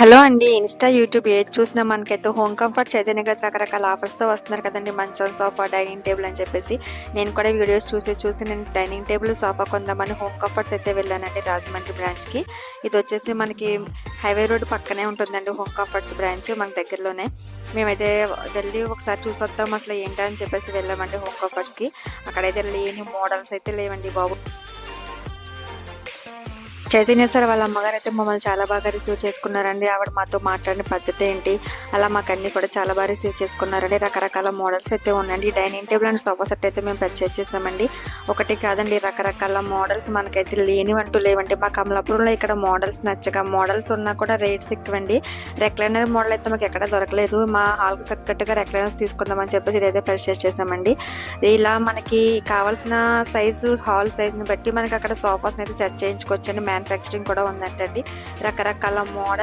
Hello అండి. Insta, YouTube ఏది చూసినా మనకైతే హోమ్ కంఫర్ట్ చైతన్య గారు రకరకాల ఆఫర్స్‌తో వస్తున్నారు కదండీ. మంచం, సోఫా, డైనింగ్ టేబుల్ అని చెప్పేసి. నేను కూడా వీడియోస్ చూసి నేను డైనింగ్ టేబుల్, సోఫా కొందామని హోమ్ కంఫర్ట్స్ అయితే వెళ్ళానండి రాజమండ్రి బ్రాంచ్‌కి. ఇదొచ్చేసి మనకి హైవే రోడ్ పక్కనే ఉంటుందండి హోమ్ కంఫర్ట్స్ బ్రాంచ్ మన దగ్గరలోనే. మేమైతే వెళ్ళి ఒకసారి చూసొద్దాం అసలు ఏంటా అని చెప్పేసి వెళ్ళామండి హోమ్ కంఫర్ట్స్‌కి. అక్కడైతే లేని మోడల్స్ అయితే లేవండి బాబు. చైతన్య సార్ వాళ్ళ అమ్మగారైతే మమ్మల్ని చాలా బాగా రిసీవ్ చేసుకున్నారండి. ఆవిడ మాతో మాట్లాడిన పద్ధతి ఏంటి, అలా మాకన్నీ కూడా చాలా బాగా రిసీవ్ చేసుకున్నారండి. రకరకాల మోడల్స్ అయితే ఉన్నాయండి. Dining table and sofa set అయితే మేము పర్చేజ్ చేసామండి. ఒకటి కాదండి, రకరకాల మోడల్స్ మనకైతే లేనివంటూ లేవండి. మా కమలాపురంలో ఇక్కడ మోడల్స్ నచ్చక మోడల్స్ ఉన్నా కూడా రేట్స్ ఎక్కువండి. రెక్లైనర్ మోడల్ అయితే మాకు ఎక్కడ దొరకలేదు. మా హాల్‌కి తగ్గట్టుగా రెక్లైనర్స్ తీసుకుందామని చెప్పేసి ఇదైతే పర్చేజ్ చేసామండి. ఇలా మనకి కావాల్సిన సైజు, హాల్ సైజ్‌ని బట్టి మనకి అక్కడ సోఫాస్‌ని అయితే సెట్ చేయించుకోవచ్చండి. మ్యానుఫ్యాక్చరింగ్ కూడా ఉందంటండి. రకరకాల మోడల్